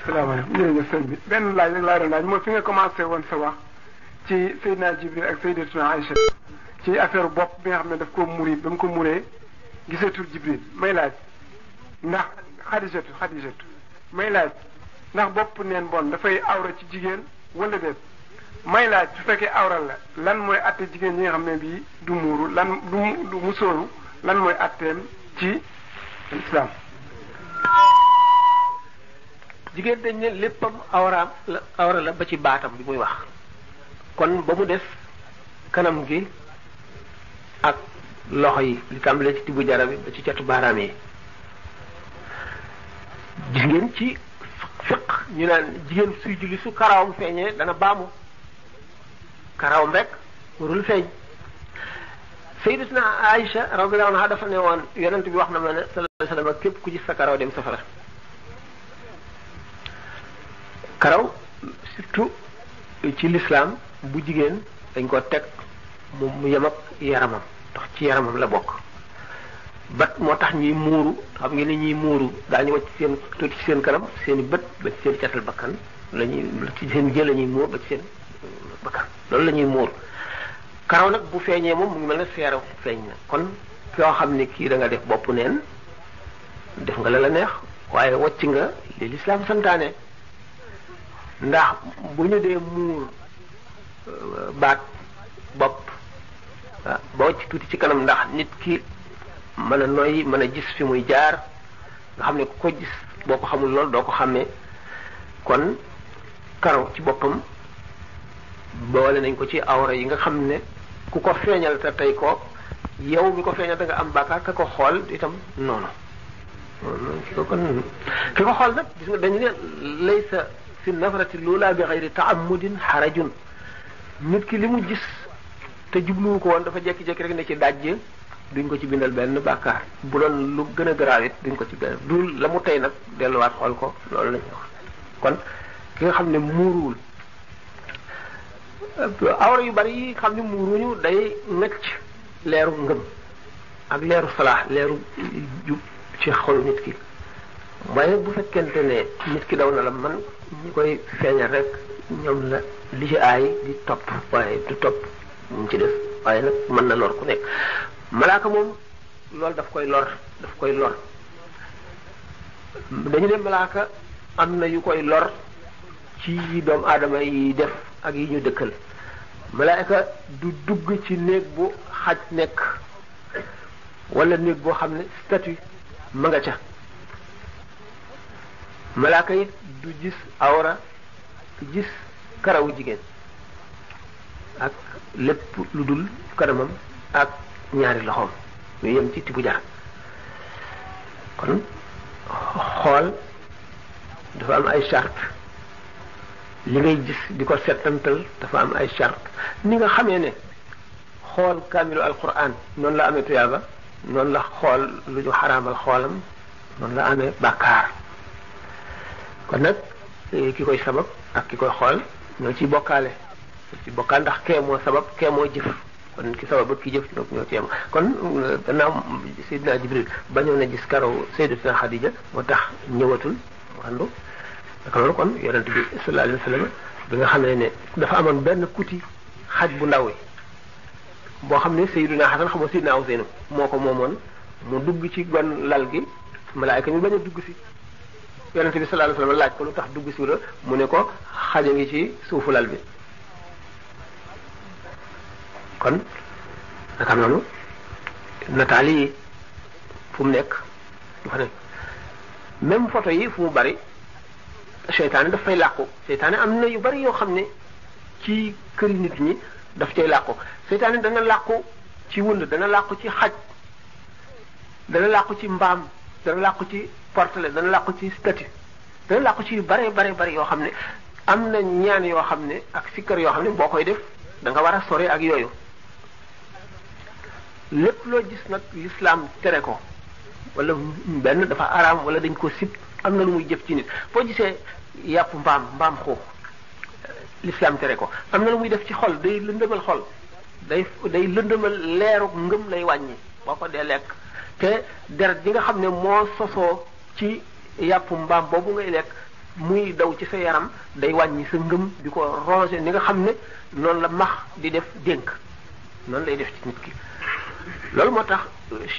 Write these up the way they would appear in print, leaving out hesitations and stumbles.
salaamaaleykum jërëjëf sëñ bi benn laaj rek laa doon laaj mooy fi nga commencé woon sa wax ci Seydina Jibril ak Sayyidatuna Aïcha ci affaire bopp bi nga xam ne daf ko muri ba mu ko muree gisatul Jibril may laaj ndax Xadijatu may laaj ndax bopp neen bon dafay awra ci jigéen wala déet may laaj su fekkee awra la lan mooy atte jigéen ñi nga xam ne bii du muuru lan du musóoru lan mooy atteem ci islam. jigéen dañ ne léppam awra la ba ci baatam bi muy wax kon ba mu def kanam gi ak loxo yi li tàmbalee ci tibu jara bi ba ci catu baaraam yi gis ngeen ci fiq ñu naan jigéen suy julli su karawam feeñee dana baamu karawam rek warul feeñ. Sayyidatuna Aïcha radiyallahu anha dafa ne woon yonent bi wax na ma ne sallallahu alayhi wasallam képp ku gis sa karaw dem safara. karaw surtout ci l'islam bu jigéen dañ ko teg mu yem ak yaramam ndax ci yaramam la bokk bat moo tax ñuy muuru xam ngeen ni ñuy muuru daañu wacc seen tuuti ci seen kanam seen i bët ba ci seen catal bakkan ci seen jël la ñuy muur ba ci seen bakkan loolu la ñuy muur karaw nag bu feeñee moom mu ngi mel ne seeraw feeñ na kon koo xam ne kii da nga def bopp neen def nga la neex waaye wacc nga li l'islam santaane ndax bu ñu dee muur baat bopp ba wacc tuuti ci kanam ndax nit ki mën a noyyi mën a gis fi muy jaar nga xam ne ku ko gis boo ko xamul lool doo ko xàmmee kon karaw ci boppam boole nañ ko ci awra yi nga xam ne ku ko feeñal te tey ko yow mi ko feeñal da nga am bàkkaar ka ko xool itam noonu ki ko xool nag gis nga dañu ne laysa fi nafarati lula bi xayri taamudin xarajun nit ki li mu gis te jubluwu ko woon dafa jekki-jekki rek ne ci dajje duñ ko ci bindal benn bàkkaar bu doon lu gën a garaaw it duñ ko ci benn du la mu tey nag delluwaat xool ko loolu lañuy wax kon ki nga xam ne muuruwul awra yu bari yi xam ne muuruñu day necc leeru ngëm ak leeru salaax leeru jub ci xolu nit ki waaye bu fekkente ne nit ki daw na la man ñi koy feeñal rek ñoom la li ci aay di topp waaye du topp mu ci def waaye nag mën na lor ku nekk malaaka moom loolu daf koy lor dañu ne malaaka am na yu koy lor ci doomu aadama yi def ak yi ñu dëkkal malaaka du dugg ci néeg bu xaj nekk wala néeg boo xam ne statut ma nga ca malaaka it du gis awra du gis karawu jigéen ak lépp lu dul kanamam ak ñaari loxoom ñu yem ci tibu jar kon xool dafa am ay charte li ngay gis di ko settantal dafa am ay charte ni nga xamee ne xool kaamilu alquran noonu la amee tuyaaba noonu la xool lu ñu xaraamal xoolam noonu la amee bàkkaar kon nag ki koy sabab ak ki koy xool ñoo ciy bokkaale ndax kee moo sabab kee moo jëf kon ki sabab ak ki jëf ñoo ci yem kon gannaaw Seydina Jibril bañoon na gis karaw Sayyidatuna Xadija moo tax ñëwatul wandu naka loolu kon yonent bi sallallahu alayhi wa sallam bi nga xam ne dafa amoon benn kuti xaj bu ndaw yi boo xam ne Sayyiduna Xasan xam nga Sayyidina Useynu moo ko moomoon mu dugg ci gon lal gi malaayka mi bañ a dugg si yonent bi sallallahu alayhi wa sallam laaj ko lu tax dugg si la mu ne ko xaja ngi ci suufu lal bi kon naka noonu nataal yi fu mu nekk du fa nekk même photo yi fu mu bari seytaane daf fay làqu seytaane am na yu bari yoo xam ne ci këri nit ñi daf cay làqu seytaane dana làqu ci wund dana làqu ci xaj dana làqu ci mbaam dana làqu ci portele dana làqu ci statue dana làqu ci yu bare bari yoo xam ne am na ñaan yoo xam ne ak sikkar yoo xam ne boo koy def da nga war a sore ak yooyu lépp loo gis nag l'islam tere ko wala benn dafa araam wala dañ ko sib am na lu muy jëf ci nit boo gisee yàpp mbaam xuux l'islam tere ko am na lu muy def ci xol day lëndëmal xol day lëndëmal leeru ngëm lay wàññi boo ko dee lekk te deret ji nga xam ne moo sosoo ci yàpp mbaam boobu ngay lekk muy daw ci sa yaram day wàññi sa ngëm di ko ronger ni nga xam ne noonu la max di def dénk noonu lay def ci nit ki loolu moo tax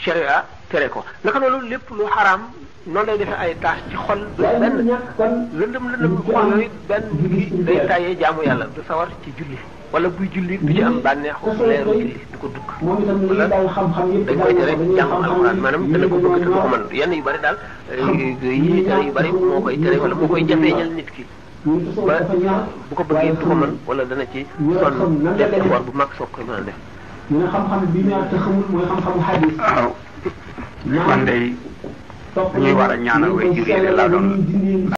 sharia tere ko naka noonu lépp lu xaraam noonu lay defee ay tâche ci xol du benn lëndëm xol yooyu benn gi day tàyyee jaamu yàlla du sawar ci julli wala buy julli du ci am bànneexu leeru julli du ko dugg wala dañ koy tere jàng alxuraan maanaam dana ko bëgg te du ko mën yenn yu bari daal yi tere yu bari moo koy tere wala moo koy jafeeñal nit ki ba bu ko bëggee du ko mën wala dana ci sonn def effort bu mag soog koy mën a def ñu ne xam-xam bi ñaar te xamul mooy xam-xamu xadis. waaw man day ñuy war a ñaanal way jur yi laa doon